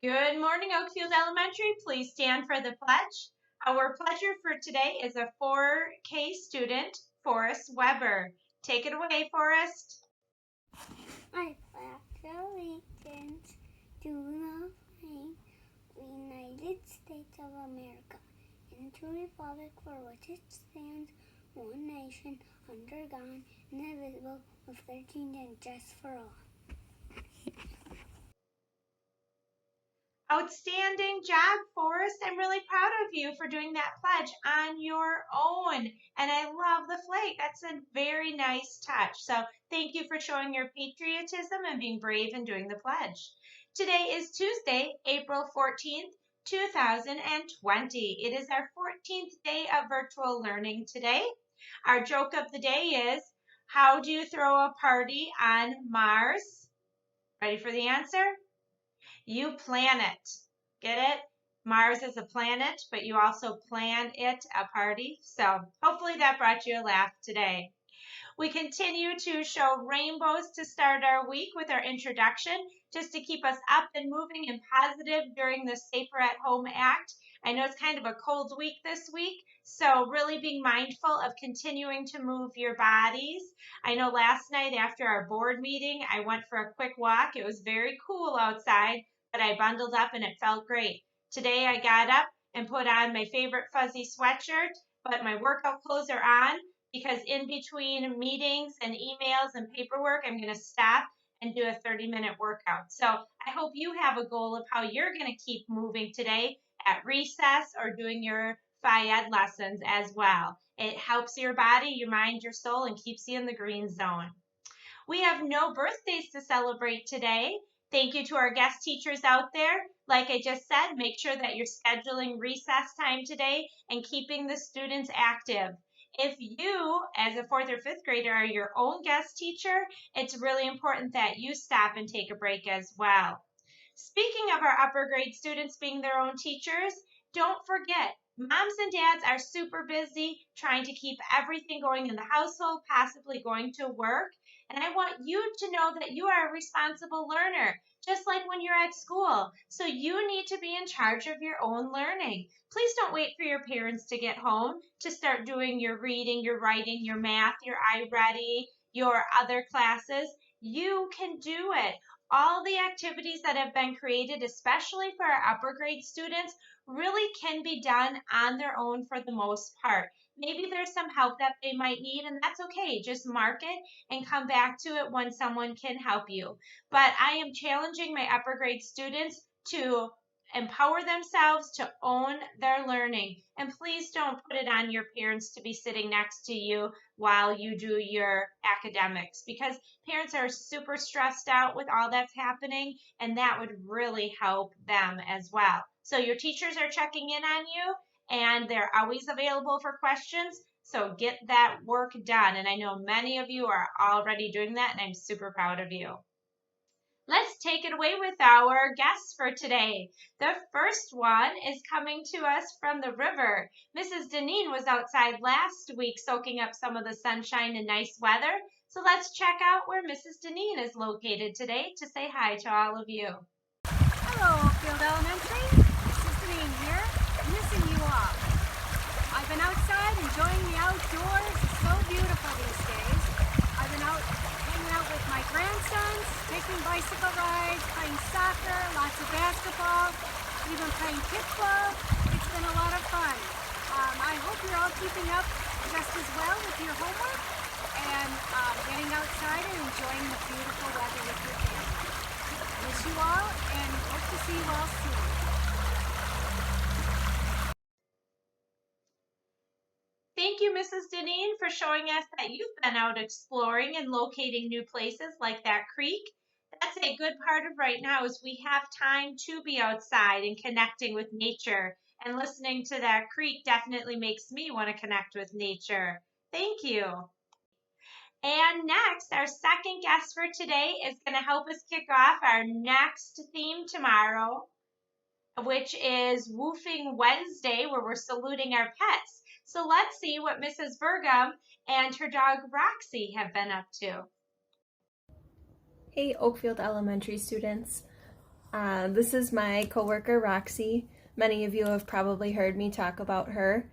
Good morning, Oakfield Elementary. Please stand for the pledge. Our pledger for today is a 4K student, Forrest Weber. Take it away, Forrest. I pledge allegiance to the flag of the United States of America and to the republic for which it stands, one nation, under God, indivisible, with liberty and justice for all. Outstanding job, Forrest. I'm really proud of you for doing that pledge on your own. And I love the flag. That's a very nice touch. So thank you for showing your patriotism and being brave in doing the pledge. Today is Tuesday, April 14th, 2020. It is our 14th day of virtual learning today. Our joke of the day is, how do you throw a party on Mars? Ready for the answer? You plan it. Get it? Mars is a planet, but you also plan it, a party. So hopefully that brought you a laugh today. We continue to show rainbows to start our week with our introduction, just to keep us up and moving and positive during the Safer at Home Act. I know it's kind of a cold week this week, so really being mindful of continuing to move your bodies. I know last night after our board meeting, I went for a quick walk. It was very cool outside, but I bundled up and it felt great. Today I got up and put on my favorite fuzzy sweatshirt, but my workout clothes are on, because in between meetings and emails and paperwork, I'm going to stop and do a 30-minute workout. So I hope you have a goal of how you're going to keep moving today at recess or doing your Phi-Ed lessons as well. It helps your body, your mind, your soul, and keeps you in the green zone. We have no birthdays to celebrate today. Thank you to our guest teachers out there. Like I just said, make sure that you're scheduling recess time today and keeping the students active. If you, as a 4th or 5th grader, are your own guest teacher, it's really important that you stop and take a break as well. Speaking of our upper grade students being their own teachers, don't forget, moms and dads are super busy trying to keep everything going in the household, possibly going to work. And I want you to know that you are a responsible learner, just like when you're at school. So you need to be in charge of your own learning. Please don't wait for your parents to get home to start doing your reading, your writing, your math, your iReady, your other classes. You can do it. All the activities that have been created, especially for our upper grade students, really can be done on their own for the most part. Maybe there's some help that they might need, and that's okay. Just mark it and come back to it when someone can help you. But I am challenging my upper grade students to empower themselves to own their learning. And please don't put it on your parents to be sitting next to you while you do your academics, because parents are super stressed out with all that's happening, and that would really help them as well. So your teachers are checking in on you, and they're always available for questions. So get that work done. And I know many of you are already doing that, and I'm super proud of you. Let's take it away with our guests for today. The first one is coming to us from the river. Mrs. Deneen was outside last week soaking up some of the sunshine and nice weather. So let's check out where Mrs. Deneen is located today to say hi to all of you. Hello, Oakfield Elementary. Mrs. Deneen here, missing you all. I've been outside enjoying the outdoors. It's so beautiful these days. I've been out hanging out with my grandsons, taking bicycle rides, playing soccer, lots of basketball, even playing kickball. It's been a lot of fun. I hope you're all keeping up just as well with your homework and getting outside and enjoying the beautiful weather with your family. Miss you all and hope to see you all soon. Thank you, Mrs. Deneen, for showing us that you've been out exploring and locating new places like that creek. That's a good part of right now, is we have time to be outside and connecting with nature. And listening to that creek definitely makes me want to connect with nature. Thank you. And next, our second guest for today is going to help us kick off our next theme tomorrow, which is Woofing Wednesday, where we're saluting our pets. So let's see what Mrs. Burgum and her dog Roxy have been up to. Hey Oakfield Elementary students. This is my coworker Roxy. Many of you have probably heard me talk about her.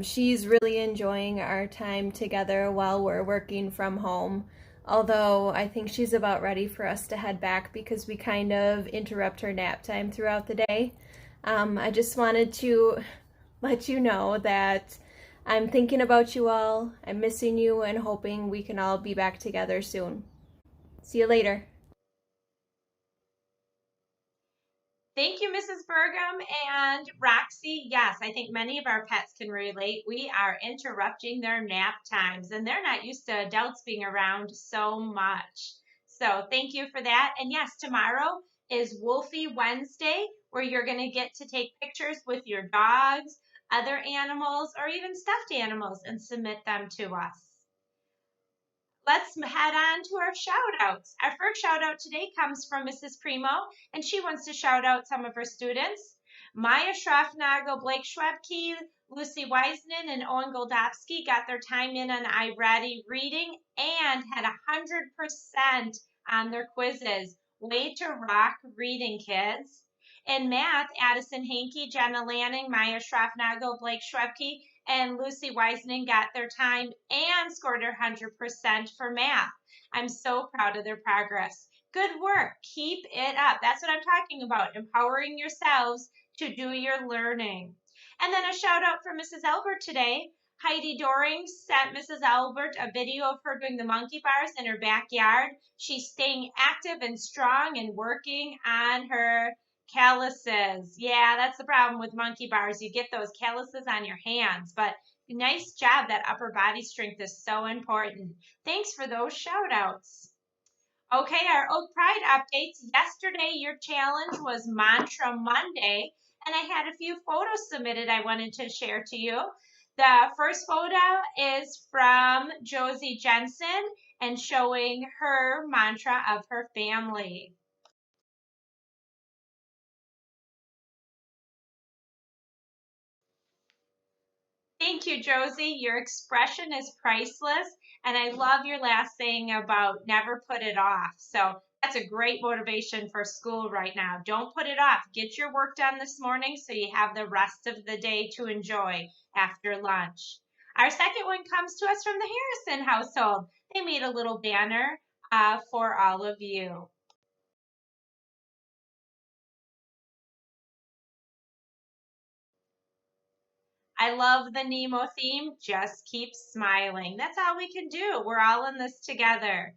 She's really enjoying our time together while we're working from home, although I think she's about ready for us to head back because we kind of interrupt her nap time throughout the day. I just wanted to let you know that I'm thinking about you all, I'm missing you, and hoping we can all be back together soon. See you later. Thank you, Mrs. Burgum and Roxy. Yes, I think many of our pets can relate. We are interrupting their nap times, and they're not used to adults being around so much. So thank you for that. And yes, tomorrow is Wolfie Wednesday, where you're going to get to take pictures with your dogs, other animals, or even stuffed animals and submit them to us. Let's head on to our shout outs. Our first shout out today comes from Mrs. Primo, and she wants to shout out some of her students. Maya Schraffnagel, Blake Schwebke, Lucy Wiseman, and Owen Goldovsky got their time in on iReady reading and had 100% on their quizzes. Way to rock reading, kids. In math, Addison Hankey, Jenna Lanning, Maya Schraffnagel, Blake Schwebke, and Lucy Wiseman got their time and scored 100% for math. I'm so proud of their progress. Good work. Keep it up. That's what I'm talking about, empowering yourselves to do your learning. And then a shout out for Mrs. Albert today. Heidi Doring sent Mrs. Albert a video of her doing the monkey bars in her backyard. She's staying active and strong and working on her calluses. Yeah, that's the problem with monkey bars. You get those calluses on your hands, but nice job. That upper body strength is so important. Thanks for those shout outs. Okay, our Oak Pride updates. Yesterday, your challenge was Mantra Monday, and I had a few photos submitted I wanted to share to you. The first photo is from Josie Jensen and showing her mantra of her family. Thank you, Josie. Your expression is priceless. And I love your last saying about never put it off. So that's a great motivation for school right now. Don't put it off. Get your work done this morning so you have the rest of the day to enjoy after lunch. Our second one comes to us from the Harrison household. They made a little banner for all of you. I love the Nemo theme. Just keep smiling. That's all we can do. We're all in this together.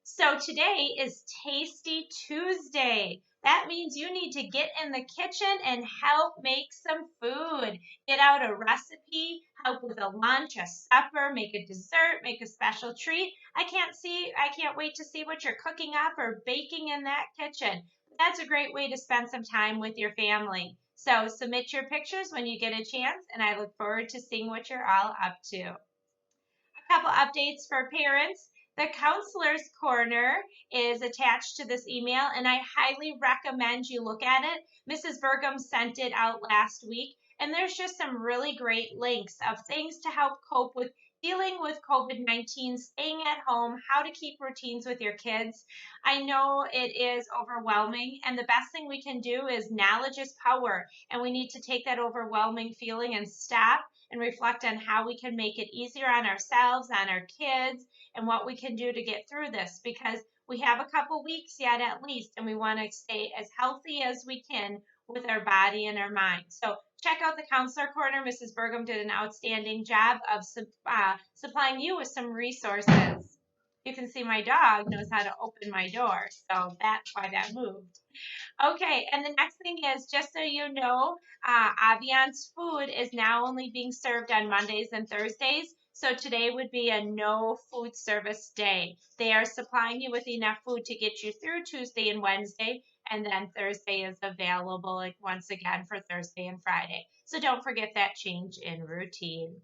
So today is Tasty Tuesday. That means you need to get in the kitchen and help make some food. Get out a recipe, help with a lunch, a supper, make a dessert, make a special treat. I can't wait to see what you're cooking up or baking in that kitchen. That's a great way to spend some time with your family. So submit your pictures when you get a chance, and I look forward to seeing what you're all up to. A couple updates for parents. The Counselor's Corner is attached to this email, and I highly recommend you look at it. Mrs. Burgum sent it out last week, and there's just some really great links of things to help cope with dealing with COVID-19, staying at home, how to keep routines with your kids. I know it is overwhelming, and the best thing we can do is knowledge is power, and we need to take that overwhelming feeling and stop and reflect on how we can make it easier on ourselves, on our kids, and what we can do to get through this, because we have a couple weeks yet at least, and we want to stay as healthy as we can with our body and our mind. So check out the Counselor Corner. Mrs. Burgum did an outstanding job of supplying you with some resources. You can see my dog knows how to open my door, so that's why that moved. Okay, and the next thing is, just so you know, Aviance Food is now only being served on Mondays and Thursdays. So today would be a no food service day. They are supplying you with enough food to get you through Tuesday and Wednesday, and then Thursday is available once again for Thursday and Friday. So don't forget that change in routine.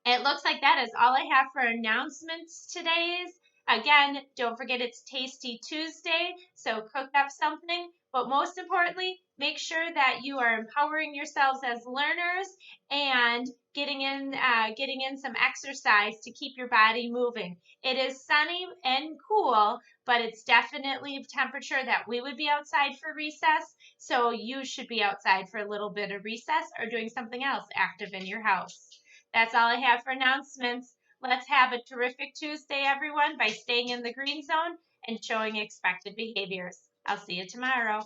It looks like that is all I have for announcements today. Again, don't forget it's Tasty Tuesday, so cook up something. But most importantly, Make sure that you are empowering yourselves as learners and getting in some exercise to keep your body moving. It is sunny and cool, but it's definitely temperature that we would be outside for recess. So you should be outside for a little bit of recess or doing something else active in your house. That's all I have for announcements. Let's have a terrific Tuesday, everyone, by staying in the green zone and showing expected behaviors. I'll see you tomorrow.